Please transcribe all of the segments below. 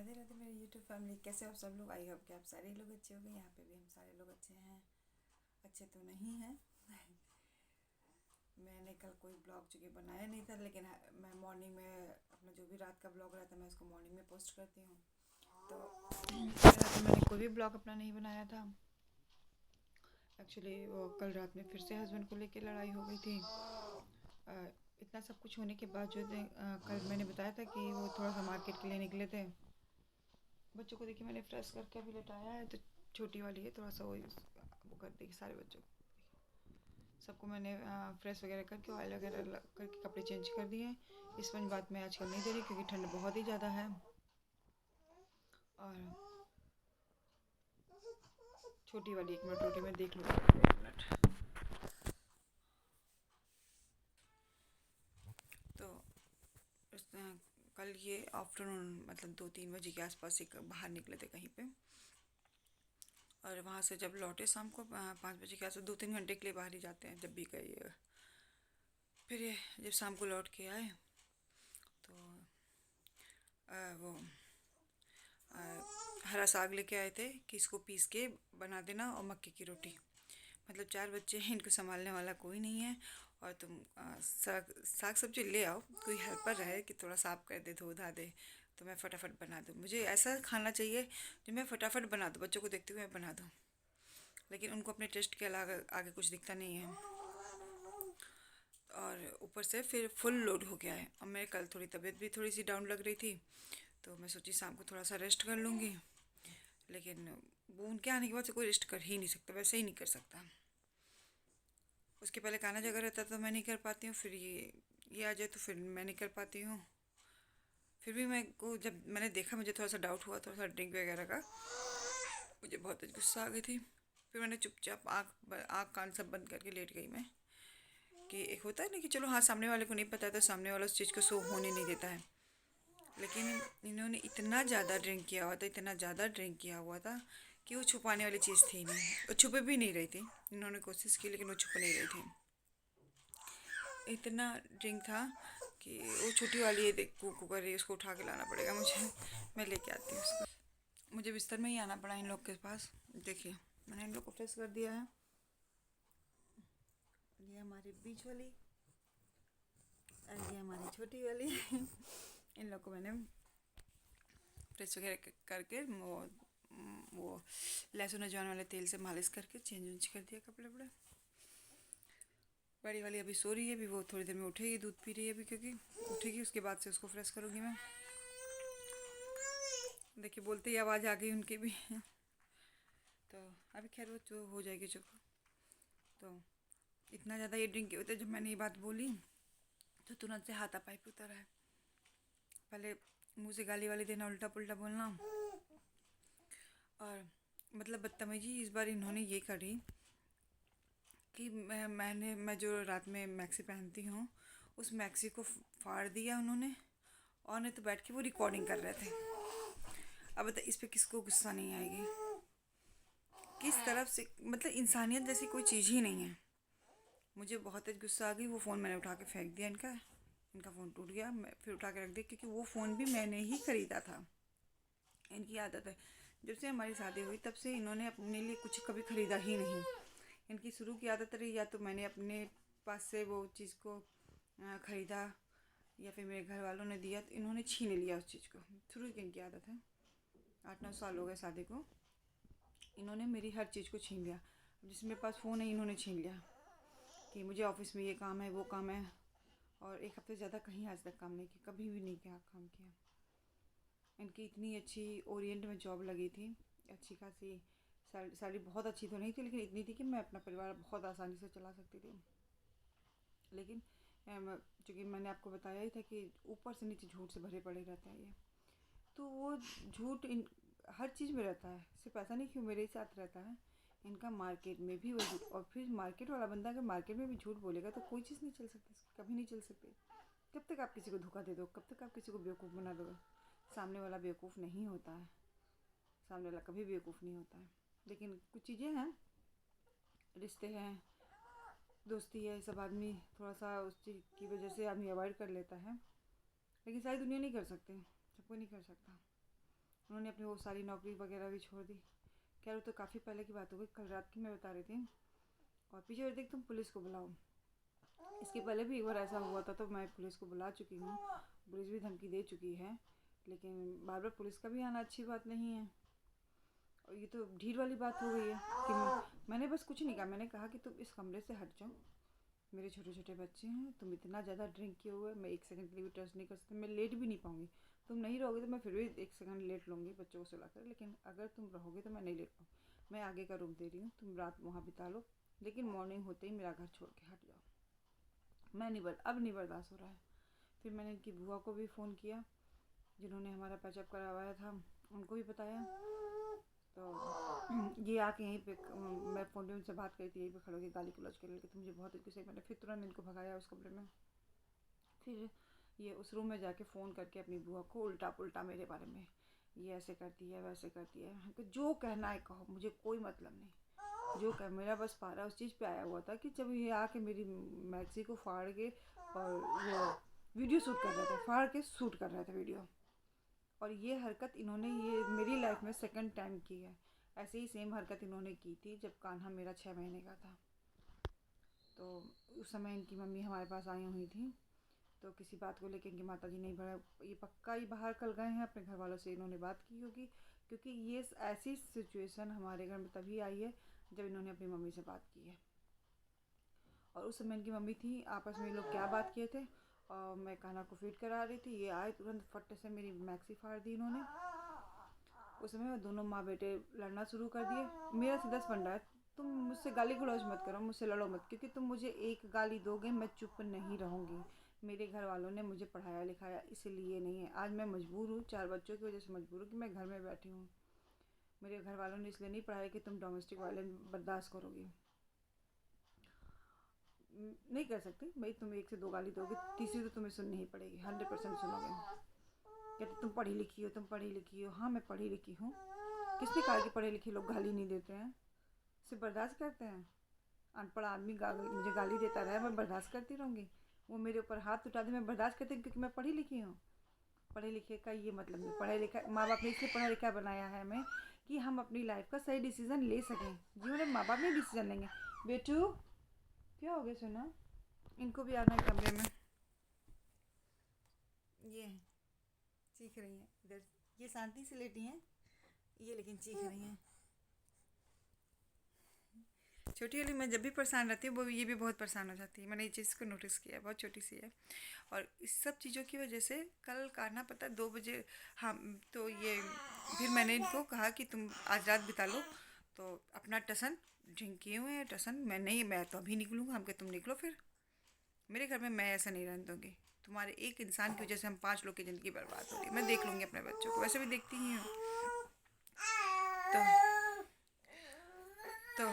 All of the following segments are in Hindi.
राधे राधे मेरे यूट्यूब फैमिली, कैसे हो आप सब लोग। आई होप कि आप सारे लोग अच्छे हो गए। यहाँ पे भी हम सारे लोग अच्छे हैं। अच्छे तो नहीं हैं। मैंने कल कोई ब्लॉग चूँकि बनाया नहीं था, लेकिन मैं मॉर्निंग में अपना जो भी रात का ब्लॉग रहता है मैं उसको मॉर्निंग में पोस्ट करती हूँ। तो तो मैंने कोई भी ब्लॉग अपना नहीं बनाया था। एक्चुअली वो कल रात में फिर से हस्बैंड को लेके लड़ाई हो गई थी। इतना सब कुछ होने के बावजूद कल मैंने बताया था कि वो थोड़ा सा मार्केट के लिए निकले थे। बच्चों को देखिए मैंने फ्रेश करके अभी लेटाया है, तो छोटी वाली है थोड़ा सा वो कर देगी सारे बच्चों को। सबको मैंने फ्रेश वगैरह करके ऑयल वगैरह करके कपड़े चेंज कर दिए हैं। इस वजह बात मैं आजकल नहीं दे रही क्योंकि ठंड बहुत ही ज़्यादा है। और छोटी वाली 1 मिनट रोटी मैं देख लूँगी, 1 मिनट। तो कल ये आफ्टरनून मतलब 2-3 बजे के आसपास एक बाहर निकले थे कहीं पे, और वहाँ से जब लौटे शाम को 5 बजे के आसपास, 2-3 घंटे के लिए बाहर ही जाते हैं जब भी गए। फिर ये जब शाम को लौट के आए तो वो हरा साग लेके आए थे कि इसको पीस के बना देना, और मक्के की रोटी। मतलब 4 बच्चे हैं, इनको संभालने वाला कोई नहीं है, और तुम साग सब्जी ले आओ, कोई हेल्पर रहे कि थोड़ा साफ कर दे, धो धा दे, तो मैं फटाफट बना दूँ। मुझे ऐसा खाना चाहिए जो मैं फटाफट बना दूँ, बच्चों को देखते हुए मैं बना दूँ। लेकिन उनको अपने टेस्ट के अलावा आगे कुछ दिखता नहीं है, और ऊपर से फिर फुल लोड हो गया है। और मेरे कल थोड़ी तबीयत भी थोड़ी सी डाउन लग रही थी, तो मैं सोची शाम को थोड़ा सा रेस्ट कर लूँगी। लेकिन वो उनके आने के बाद से कोई रेस्ट कर ही नहीं सकता, वैसे ही नहीं कर सकता। उसके पहले खाना जगह रहता तो मैं नहीं कर पाती हूँ, फिर ये आ जाए तो फिर मैं नहीं कर पाती हूँ। फिर भी मैं को जब मैंने देखा, मुझे थोड़ा सा डाउट हुआ थोड़ा सा ड्रिंक वगैरह का, मुझे बहुत गुस्सा आ गई थी। फिर मैंने चुपचाप आँख कान सब बंद करके लेट गई मैं। कि एक होता है ना कि चलो हाँ, सामने वाले को नहीं पता तो सामने वाला उस चीज़ को शो होने नहीं देता है। लेकिन इन्होंने इतना ज़्यादा ड्रिंक किया हुआ था, इतना ज़्यादा ड्रिंक किया हुआ था कि वो छुपाने वाली चीज़ थी नहीं, वो छुपे भी नहीं रही थी। इन्होंने कोशिश की लेकिन वो छुप नहीं रही थी। इतना ड्रिंक था कि वो छोटी वाली है, देख कू कर रही है, उसको उठा के लाना पड़ेगा मुझे। मैं लेके आती हूँ उसको। मुझे बिस्तर में ही आना पड़ा इन लोग के पास। देखिए मैंने इन लोग को फ्रेश कर दिया है। ये हमारी बीच वाली और ये हमारी छोटी वाली। इन लोग को मैंने फ्रेश वगैरह करके वो लहसुन अजवाइन वाले तेल से मालिश करके चेंज वेंज कर दिया कपड़े वपड़े। बड़ी वाली अभी सो रही है, अभी वो थोड़ी देर में उठेगी, दूध पी रही है अभी क्योंकि उठेगी, उसके बाद से उसको फ्रेश करूँगी मैं। देखिए बोलते ही आवाज़ आ गई उनकी भी। तो अभी खैर वो जो हो जाएगी चुप। तो इतना ज़्यादा ये ड्रिंक होते, जब मैंने ये बात बोली तो तुरंत से हाथापाई पे उतर है। पहले मुँह से गाली वाली देना, उल्टा पुल्टा बोलना, और मतलब बदतमीजी इस बार इन्होंने ये करी कि मैं जो रात में मैक्सी पहनती हूँ उस मैक्सी को फाड़ दिया उन्होंने, और नहीं तो बैठ के वो रिकॉर्डिंग कर रहे थे। अब बता इस पे किसको गुस्सा नहीं आएगी। किस तरफ से, मतलब इंसानियत जैसी कोई चीज़ ही नहीं है। मुझे बहुत तेज गुस्सा आ गई। वो फ़ोन मैंने उठा के फेंक दिया, इनका फ़ोन टूट गया, मैं फिर उठा के रख दिया क्योंकि वो फ़ोन भी मैंने ही ख़रीदा था। इनकी आदत है, जब से हमारी शादी हुई तब से इन्होंने अपने लिए कुछ कभी ख़रीदा ही नहीं। इनकी शुरू की आदत रही, या तो मैंने अपने पास से वो चीज़ को ख़रीदा या फिर मेरे घर वालों ने दिया, तो इन्होंने छीन लिया उस चीज़ को। शुरू की इनकी आदत है। 8-9 साल हो गए शादी को, इन्होंने मेरी हर चीज़ को छीन लिया। जिसमें मेरे पास फ़ोन है इन्होंने छीन लिया कि मुझे ऑफिस में ये काम है वो काम है। और 1 हफ्ते से ज़्यादा कहीं आज तक काम नहीं किया, कभी भी नहीं किया काम किया। इनकी इतनी अच्छी ओरिएंट में जॉब लगी थी, अच्छी खासी सैलरी बहुत अच्छी तो नहीं थी, लेकिन इतनी थी कि मैं अपना परिवार बहुत आसानी से चला सकती थी। लेकिन चूँकि मैंने आपको बताया ही था कि ऊपर से नीचे झूठ से भरे पड़े रहते हैं ये, तो वो झूठ हर चीज़ में रहता है। सिर्फ ऐसा नहीं कि मेरे साथ रहता है, इनका मार्केट में भी वो झूठ। और फिर मार्केट वाला बंदा अगर मार्केट में भी झूठ बोलेगा तो कोई चीज़ नहीं चल सकती, कभी नहीं चल सकती। कब तक आप किसी को धोखा दे दो, कब तक आप किसी को बेवकूफ़ बना दो। सामने वाला बेवकूफ़ नहीं होता है, सामने वाला कभी बेवकूफ़ नहीं होता है। लेकिन कुछ चीज़ें हैं, रिश्ते हैं, दोस्ती है, सब आदमी थोड़ा सा उस चीज़ की वजह से आदमी अवॉइड कर लेता है। लेकिन सारी दुनिया नहीं कर सकते, सब कोई नहीं कर सकता। उन्होंने अपनी वो सारी नौकरी वगैरह भी छोड़ दी। खैर वो तो काफ़ी पहले की बात हो गई, कल रात की मैं बता रही थी। और पीछे और देख, तुम पुलिस को बुलाओ। इसके पहले भी एक बार ऐसा हुआ था तो मैं पुलिस को बुला चुकी हूँ, पुलिस भी धमकी दे चुकी है, लेकिन बार बार पुलिस का भी आना अच्छी बात नहीं है। और ये तो ढीठ वाली बात हो गई है कि मैंने बस कुछ नहीं कहा, मैंने कहा कि तुम इस कमरे से हट जाओ, मेरे छोटे छोटे बच्चे हैं, तुम इतना ज़्यादा ड्रिंक किए हुए, मैं एक सेकंड के लिए भी ट्रस्ट नहीं कर सकती, मैं लेट भी नहीं पाऊँगी। तुम नहीं रहोगे तो मैं फिर भी एक सेकंड लेट लूँगी बच्चों को सुलाकर, लेकिन अगर तुम रहोगे तो मैं नहीं लेट पाऊँ। मैं आगे का रूम दे रही हूँ, तुम रात वहाँ बिता लो, लेकिन मॉर्निंग होते ही मेरा घर छोड़ के हट जाओ। मैं नहीं अब नहीं बर्दाश्त हो रहा है। फिर मैंने इनकी बुआ को भी फ़ोन किया, जिन्होंने हमारा पैचअप करवाया था, उनको भी बताया। तो ये आके यहीं पे मैं फ़ोन पे उनसे बात करी थी, यहीं पे खड़े होकर गाली गलौज करने लगे, तो मुझे बहुत गुस्से, मैंने फिर तुरंत इनको भगाया उस कमरे में। फिर ये उस रूम में जाके फ़ोन करके अपनी बुआ को उल्टा पुल्टा मेरे बारे में, ये ऐसे करती है वैसे करती है, हमको जो कहना है कहो, मुझे कोई मतलब नहीं। जो कह, मेरा बस पारा उस चीज़ पे आया हुआ था कि जब ये आके मेरी मैक्सी को फाड़ के और वो वीडियो शूट कर रहे थे, फाड़ के शूट कर रहे थे वीडियो। और ये हरकत इन्होंने ये मेरी लाइफ में सेकंड टाइम की है। ऐसे ही सेम हरकत इन्होंने की थी जब कान्हा मेरा 6 महीने का था। तो उस समय इनकी मम्मी हमारे पास आई हुई थी, तो किसी बात को लेकर इनकी माता जी नहीं बढ़ा, ये पक्का ही बाहर कल गए हैं, अपने घर वालों से इन्होंने बात की होगी, क्योंकि ये ऐसी सिचुएशन हमारे घर में तभी आई है जब इन्होंने अपनी मम्मी से बात की है। और उस समय इनकी मम्मी थी, आपस में ये लोग क्या बात किए थे, और मैं कान्हा को फीड करा रही थी, ये आए तुरंत फट से मेरी मैक्सी फाड़ दी इन्होंने। उस समय दोनों माँ बेटे लड़ना शुरू कर दिए। मेरा सीधा फंडा है, तुम मुझसे गाली गलौज मत करो, मुझसे लड़ो मत, क्योंकि तुम मुझे एक गाली दोगे मैं चुप नहीं रहूँगी। मेरे घर वालों ने मुझे पढ़ाया लिखाया इसलिए नहीं है, आज मैं मजबूर हूँ, 4 बच्चों की वजह से मजबूर हूँ कि मैं घर में बैठी हूँ। मेरे घर वालों ने इसलिए नहीं पढ़ाया कि तुम डोमेस्टिक वायलेंस बर्दाश्त करोगी। नहीं कर सकती भाई, तुम 1 से 2 गाली दोगे, तीसरी तो तुम्हें सुननी ही पड़ेगी, 100% सुनोगे। कहते तुम पढ़ी लिखी हो, तुम पढ़ी लिखी हो। हाँ मैं पढ़ी लिखी हूँ, किसने कहा कि पढ़े लिखे लोग गाली नहीं देते हैं, सिर्फ बर्दाश्त करते हैं। अनपढ़ आदमी मुझे गाली देता रहा, मैं बर्दाश्त करती रहूँगी। वो मेरे ऊपर हाथ उठा दे, मैं बर्दाश्त करती हूँ, क्योंकि मैं पढ़ी लिखी हूँ। पढ़े लिखे का ये मतलब नहीं, पढ़े लिखा माँ बाप ने इसलिए पढ़ा लिखा बनाया है हमें कि हम अपनी लाइफ का सही डिसीज़न ले सकें। जीवन में माँ बाप नहीं डिसीज़न लेंगे। बेटू क्या हो गया सोना, इनको भी आना है कमरे में। ये चीख रही हैं इधर, ये शांति से लेटी हैं, ये लेकिन चीख रही हैं। छोटी वाली मैं जब भी परेशान रहती हूँ वो ये भी बहुत परेशान हो जाती है, मैंने ये चीज़ को नोटिस किया है, बहुत छोटी सी है। और इस सब चीज़ों की वजह से कल कान्हा पता 2 बजे, हाँ तो ये फिर मैंने इनको कहा कि तुम आज रात बिता लो, तो अपना टसन ड्रिंक किए हुए हैं, टसन मैं नहीं, मैं तो अभी निकलूँगा, हम तुम निकलो फिर, मेरे घर में मैं ऐसा नहीं रहने दूँगी। तुम्हारे एक इंसान की वजह से हम 5 लोग की ज़िंदगी बर्बाद हो रही है, मैं देख लूँगी अपने बच्चों को, वैसे भी देखती ही हूँ। तो तो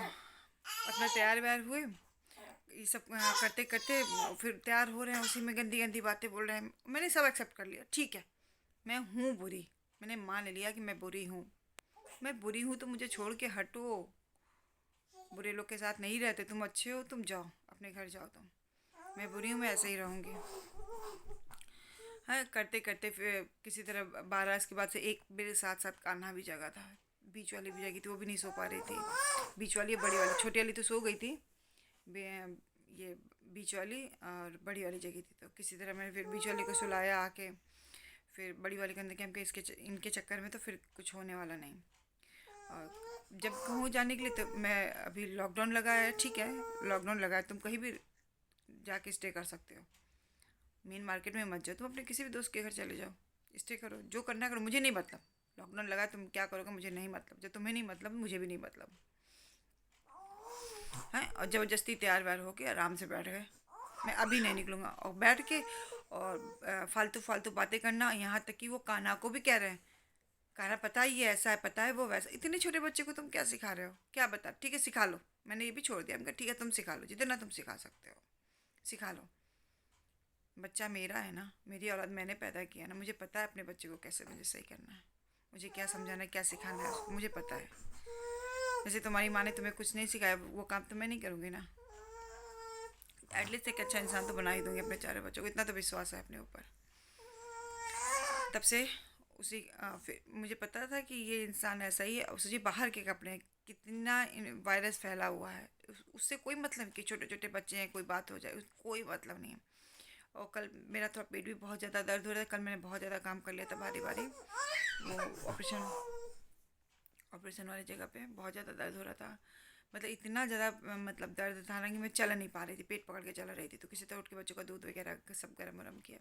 अपना तैयार व्यार हुए, ये सब करते करते फिर तैयार हो रहे हैं, उसी में गंदी गंदी बातें बोल रहे हैं। मैंने सब एक्सेप्ट कर लिया, ठीक है मैं हूँ बुरी, मैंने मान लिया कि मैं बुरी हूँ, मैं बुरी हूँ तो मुझे छोड़ के हटो। बुरे लोग के साथ नहीं रहते, तुम अच्छे हो, तुम जाओ अपने घर जाओ, तुम, मैं बुरी हूँ, मैं ऐसे ही रहूँगी। हाँ करते करते फिर किसी तरह 12 के बाद से एक मेरे साथ साथ कान्हा भी जगा था, बीच वाली भी जगी थी, वो भी नहीं सो पा रही थी। बीच वाली बड़ी वाली, छोटी वाली तो सो गई थी, ये बीच वाली और बड़ी वाली जगी थी। तो किसी तरह मैंने फिर बीच वाली को सुलाया आके, फिर बड़ी वाली कहते कि हमके इनके चक्कर में तो फिर कुछ होने वाला नहीं। और जब कहूँ जाने के लिए तो मैं अभी लॉकडाउन लगा है, ठीक है लॉकडाउन लगा है, तुम कहीं भी जाके स्टे कर सकते हो, मेन मार्केट में मत जाओ, तुम अपने किसी भी दोस्त के घर चले जाओ, स्टे करो, जो करना करो, मुझे नहीं मतलब। लॉकडाउन लगा है, तुम क्या करोगे मुझे नहीं मतलब, जब तुम्हें नहीं मतलब मुझे भी नहीं मतलब है। और ज़बरदस्ती तैयार व्यार होके आराम से बैठ गए, मैं अभी नहीं निकलूँगा, और बैठ के और फालतू फालतू बातें करना, यहाँ तक कि वो कान्हा को भी कह रहे हैं, कान्हा पता है ये ऐसा है, पता है वो वैसा, इतने छोटे बच्चे को तुम क्या सिखा रहे हो, क्या बता, ठीक है सिखा लो, मैंने ये भी छोड़ दिया, मैं ठीक है तुम सिखा लो, जितना तुम सिखा सकते हो सिखा लो। बच्चा मेरा है ना, मेरी औलाद मैंने पैदा किया ना, मुझे पता है अपने बच्चे को कैसे मुझे सही करना है, मुझे क्या समझाना है, क्या सिखाना है उसको, मुझे पता है। जैसे तुम्हारी माँ ने तुम्हें कुछ नहीं सिखाया, वो काम तो मैं नहीं करूँगी ना, एटलीस्ट एक अच्छा इंसान तो बना ही दूँगी अपने 4 बच्चों को, इतना तो विश्वास है अपने ऊपर। तब से फिर मुझे पता था कि ये इंसान ऐसा ही है। और सोचिए बाहर के कपड़े, कितना वायरस फैला हुआ है। उससे कोई मतलब नहीं कि छोटे छोटे बच्चे हैं कोई बात हो जाए, कोई मतलब नहीं है। और कल मेरा थोड़ा पेट भी बहुत ज़्यादा दर्द हो रहा था। कल मैंने बहुत ज़्यादा काम कर लिया था भारी भारी। वो ऑपरेशन ऑपरेशन वाली जगह पे बहुत ज़्यादा दर्द हो रहा था। मतलब इतना ज़्यादा मतलब दर्द था ना कि मैं चल नहीं पा रही थी, पेट पकड़ के चल रही थी। तो किसी तरह उठ के बच्चों का दूध वगैरह सब गर्म वरम किया।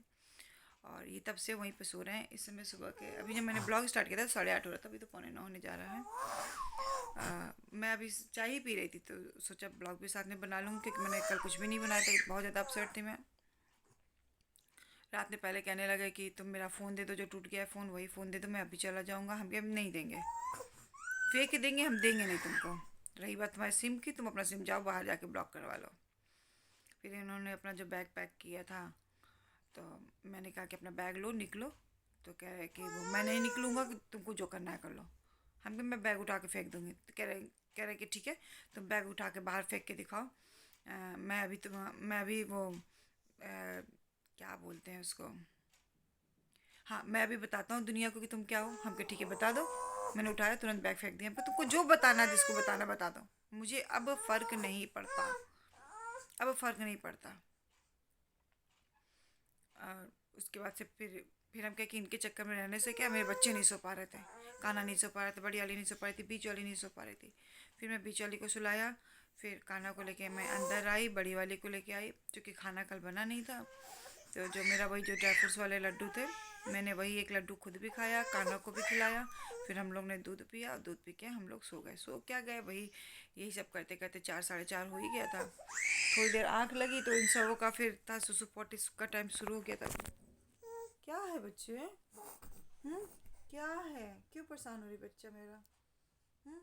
और ये तब से वहीं पे सो रहे हैं। इस समय सुबह के, अभी जब मैंने ब्लॉग स्टार्ट किया था 8:30 हो रहा था, अभी तो 8:45 होने जा रहा है। मैं अभी चाय ही पी रही थी तो सोचा ब्लॉग भी साथ में बना लूँ, क्योंकि मैंने कल कुछ भी नहीं बनाया था, बहुत ज़्यादा अपसेट थी मैं। रात में पहले कहने लगे कि तुम मेरा फ़ोन दे दो, जो टूट गया है फ़ोन वही फ़ोन दे दो, मैं अभी चला जाऊँगा। हम क्या नहीं देंगे, फेंक देंगे, हम देंगे नहीं तुमको। रही बात तुम्हारी सिम की, तुम अपना सिम जाओ बाहर जाके ब्लॉक करवा लो। फिर इन्होंने अपना जो बैग पैक किया था, तो मैंने कहा कि अपना बैग लो निकलो। तो कह रहे कि वो मैं नहीं निकलूँगा, कि तुमको जो करना है कर लो। हम कहा मैं बैग उठा के फेंक दूँगी। तो कह रहे कि ठीक है, तुम बैग उठा के बाहर फेंक के दिखाओ। मैं अभी वो क्या बोलते हैं उसको, हाँ मैं अभी बताता हूँ दुनिया को कि तुम क्या हो। हम कहा ठीक है बता दो। मैंने उठाया, तुरंत बैग फेंक दिया। पर तुमको जो बताना है, जिसको बताना बता दो, मुझे अब फ़र्क नहीं पड़ता, अब फ़र्क नहीं पड़ता। और उसके बाद से फिर हम कहे कि इनके चक्कर में रहने से क्या, मेरे बच्चे नहीं सो पा रहे थे। कान्हा नहीं सो पा रहे थे, बड़ी वाली नहीं सो पा रही थी, बीच वाली नहीं सो पा रही थी। फिर मैं बीच वाली को सुलाया। फिर कान्हा को लेके मैं अंदर आई, बड़ी वाली को लेके आई, क्योंकि खाना कल बना नहीं था। तो जो मेरा वही जो ड्राई फ्रूट्स वाले लड्डू थे, मैंने वही एक लड्डू खुद भी खाया, कान्हा को भी खिलाया। फिर हम लोग ने दूध पिया, और दूध पी के हम लोग सो गए। सो क्या गए वही, यही सब करते करते 4 साढ़े 4 हो ही गया था। थोड़ी देर आँख लगी तो इन सबों का फिर था सुसु पोटी का टाइम शुरू हो गया था। क्या है बच्चे, हम्म, क्या है, क्यों परेशान हो रही बच्चा मेरा, हम्म,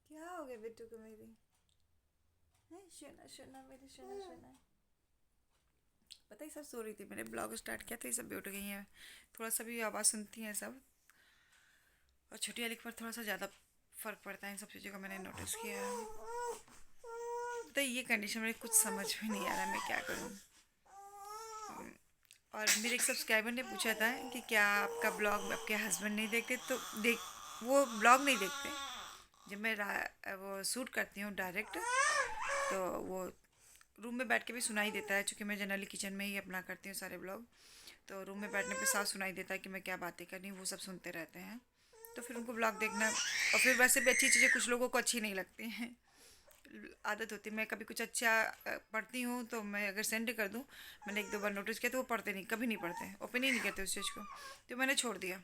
क्या हो गया बेटू को मेरी, है शोना शोना मेरी शोना शोना। पता ही सब सो रही थी, मैंने ब्लॉग स्टार्ट किया था, ये सब भी उठ गई हैं। थोड़ा सा भी आवाज़ सुनती हैं सब। और छोटी वाली पर थोड़ा सा ज़्यादा फ़र्क पड़ता है इन सब चीज़ों का, मैंने नोटिस किया है। तो ये कंडीशन में कुछ समझ में नहीं आ रहा मैं क्या करूँ। और मेरे एक सब्सक्राइबर ने पूछा था कि क्या आपका ब्लॉग आपके हस्बैंड नहीं देखते, तो देख, वो ब्लॉग नहीं देखते। जब मैं वो शूट करती हूँ डायरेक्ट, तो वो रूम में बैठ के भी सुनाई देता है, क्योंकि मैं जनरली किचन में ही अपना करती हूँ सारे ब्लॉग। तो रूम में बैठने पे साफ सुनाई देता है कि मैं क्या बातें कर रही हूँ, वो सब सुनते रहते हैं। तो फिर उनको ब्लॉग देखना, और फिर वैसे भी अच्छी चीज़ें कुछ लोगों को अच्छी नहीं लगती हैं। आदत होती है, मैं कभी कुछ अच्छा पढ़ती हूँ तो मैं अगर सेंड कर दूँ, मैंने एक दो बार नोटिस किया, तो वो पढ़ते नहीं, कभी नहीं पढ़ते, ओपन ही नहीं करते उस चीज़ को। तो मैंने छोड़ दिया।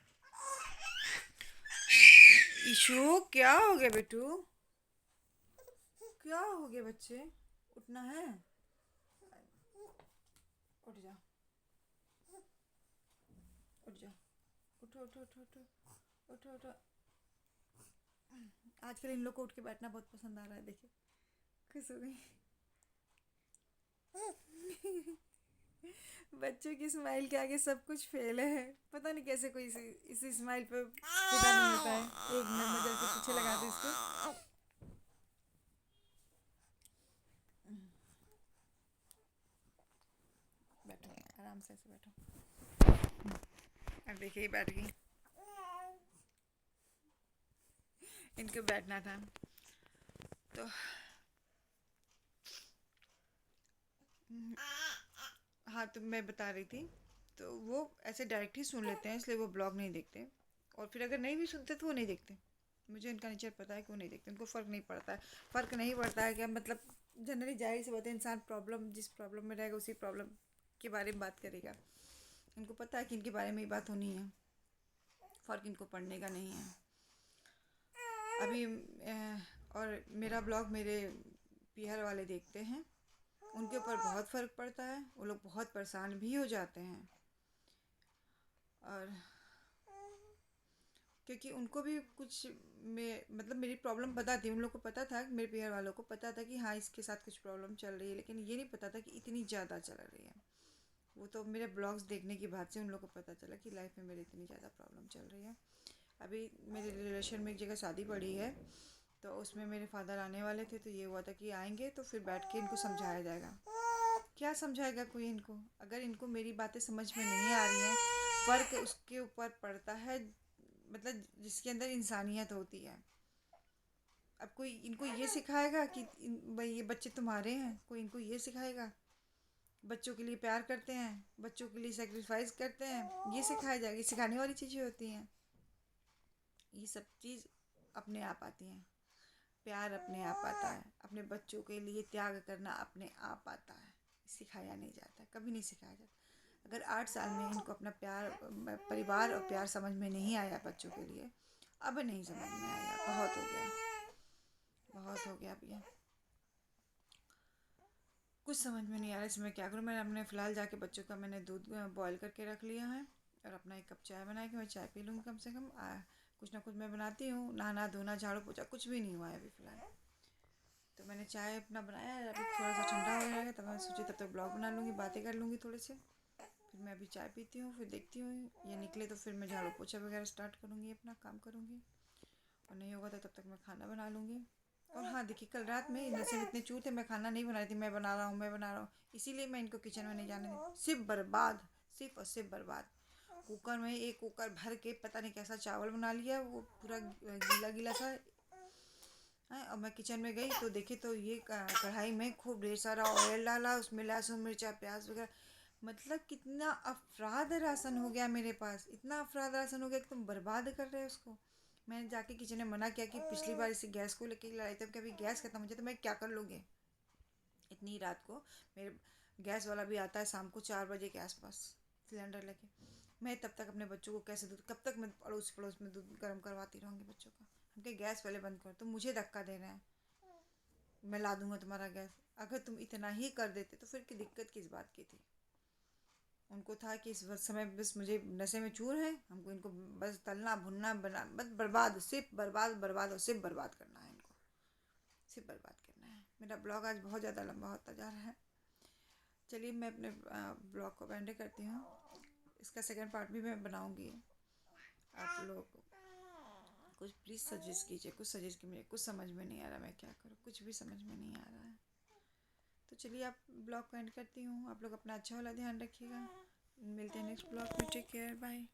ईशू क्या हो गया बेटू, क्या हो गया बच्चे, उठना है, उठ जा, उठ जा, उठो उठो उठो उठो, उठो उठो। आजकल इन लोग को उठ के बैठना बहुत पसंद आ रहा है, देखिए खुश हो गई। बच्चों की स्माइल के आगे सब कुछ फेल है। पता नहीं कैसे कोई इसी स्माइल पे फिदा नहीं होता है। एक मिनट में जल्दी पीछे लगा दो इसको। बैठो आराम से, ऐसे बैठो। अब देखिए बैठ गई, इनको बैठना था। तो हाँ, तो मैं बता रही थी, तो वो ऐसे डायरेक्ट ही सुन लेते हैं, इसलिए वो ब्लॉग नहीं देखते। और फिर अगर नहीं भी सुनते तो वो नहीं देखते। मुझे इनका नेचर पता है कि वो नहीं देखते, उनको फ़र्क नहीं पड़ता है। फ़र्क नहीं पड़ता है क्या मतलब, जनरली जाहिर सी बात है, इंसान प्रॉब्लम जिस प्रॉब्लम में रहेगा उसी प्रॉब्लम के बारे में बात करेगा। इनको पता है कि इनके बारे में ही बात होनी है, फ़र्क इनको पड़ने का नहीं है। अभी और मेरा ब्लॉग मेरे पीहर वाले देखते हैं, उनके ऊपर बहुत फ़र्क पड़ता है, वो लोग बहुत परेशान भी हो जाते हैं। और क्योंकि उनको भी कुछ में मतलब मेरी प्रॉब्लम पता थी, उन लोग को पता था, मेरे पीहर वालों को पता था कि हाँ इसके साथ कुछ प्रॉब्लम चल रही है, लेकिन ये नहीं पता था कि इतनी ज़्यादा चल रही है। वो तो मेरे ब्लॉग्स देखने के बाद से उन लोग को पता चला कि लाइफ में मेरी इतनी ज़्यादा प्रॉब्लम चल रही है। अभी मेरे रिलेशन में एक जगह शादी पड़ी है, तो उसमें मेरे फादर आने वाले थे, तो ये हुआ था कि आएंगे तो फिर बैठ के इनको समझाया जाएगा। क्या समझाएगा कोई इनको, अगर इनको मेरी बातें समझ में नहीं आ रही हैं। फ़र्क उसके ऊपर पड़ता है मतलब जिसके अंदर इंसानियत होती है। अब कोई इनको ये सिखाएगा कि भाई ये बच्चे तुम्हारे हैं, कोई इनको ये सिखाएगा बच्चों के लिए प्यार करते हैं, बच्चों के लिए सेक्रीफाइस करते हैं, ये सिखाया जाएगा? ये सिखाने वाली चीज़ें होती हैं। ये सब चीज़ अपने आप आती हैं। प्यार अपने आप आता है, अपने बच्चों के लिए त्याग करना अपने आप आता है, सिखाया नहीं जाता, कभी नहीं सिखाया जाता। अगर 8 साल में इनको अपना प्यार, परिवार और प्यार समझ में नहीं आया बच्चों के लिए, अब नहीं समझ में आएगा। बहुत हो गया, बहुत हो गया। अब ये कुछ समझ में नहीं आ रहा इसमें क्या करूँ। मैंने अपने फ़िलहाल जाके बच्चों का मैंने दूध बॉयल करके रख लिया है, और अपना 1 कप चाय बना के मैं चाय पी लूँगी कम से कम। कुछ ना कुछ मैं बनाती हूँ, नहाना धोना झाड़ू पोछा कुछ भी नहीं हुआ है अभी फ़िलहाल। तो मैंने चाय अपना बनाया है, अभी थोड़ा सा ठंडा हो जाएगा तब मैं सोची तब तक ब्लॉग बना लूँगी, बातें कर लूँगी थोड़े से। फिर मैं अभी चाय पीती हूँ, फिर देखती हूँ ये निकले तो फिर मैं झाड़ू पोछा वगैरह स्टार्ट करूँगी, अपना काम करूँगी। और नहीं होगा तो तब तक मैं खाना बना लूँगी। और हाँ देखिए, कल रात में नशे इतने चूर थे, मैं खाना नहीं बना रही थी, मैं बना रहा हूँ, मैं बना रहा हूँ, इसीलिए मैं इनको किचन में नहीं जाने दी। सिर्फ बर्बाद, सिर्फ और सिर्फ बर्बाद। कुकर में एक कुकर भर के पता नहीं कैसा चावल बना लिया, वो पूरा गीला गीला सा है। और मैं किचन में गई तो देखी तो ये कढ़ाई में खूब ढेर सारा ऑयल डाला, उसमें लहसुन मिर्चा प्याज वगैरह। मतलब कितना अफराद राशन हो गया मेरे पास, इतना अफराद राशन हो गया कि तुम बर्बाद कर रहे हो उसको। मैंने जाके किचन में मना किया कि पिछली बार इसी गैस को लेके लड़ाई, तब कभी गैस खत्म हो जाए तो मैं क्या कर लूँगी इतनी रात को। मेरे गैस वाला भी आता है शाम को 4 बजे के आसपास सिलेंडर लेके। मैं तब तक अपने बच्चों को कैसे दूध, कब तक मैं पड़ोस पड़ोस में दूध गर्म करवाती रहूँगी बच्चों का। उनके गैस पहले बंद करो, तुम मुझे धक्का दे रहे हैं, मैं ला दूंगा तुम्हारा गैस। अगर तुम इतना ही कर देते तो फिर की दिक्कत किस बात की थी। उनको था कि इस समय बस मुझे नशे में चूर है, हमको इनको बस तलना भुनना बना, बस बर्बाद, सिर्फ बर्बाद बर्बाद और सिर्फ बर्बाद करना है इनको, सिर्फ बर्बाद करना है। मेरा ब्लॉग आज बहुत ज़्यादा लंबा होता जा रहा है। चलिए मैं अपने ब्लॉग को एंड करती हूँ, इसका सेकंड पार्ट भी मैं बनाऊँगी। आप लोग कुछ प्लीज़ सजेस्ट कीजिए, कुछ सजेस्ट कीजिए, कुछ समझ में नहीं आ रहा मैं क्या करूँ, कुछ भी समझ में नहीं आ रहा है। तो चलिए आप ब्लॉग को एंड करती हूँ। आप लोग अपना अच्छा वाला ध्यान रखिएगा। मिलते हैं नेक्स्ट ब्लॉग में। Take care, bye.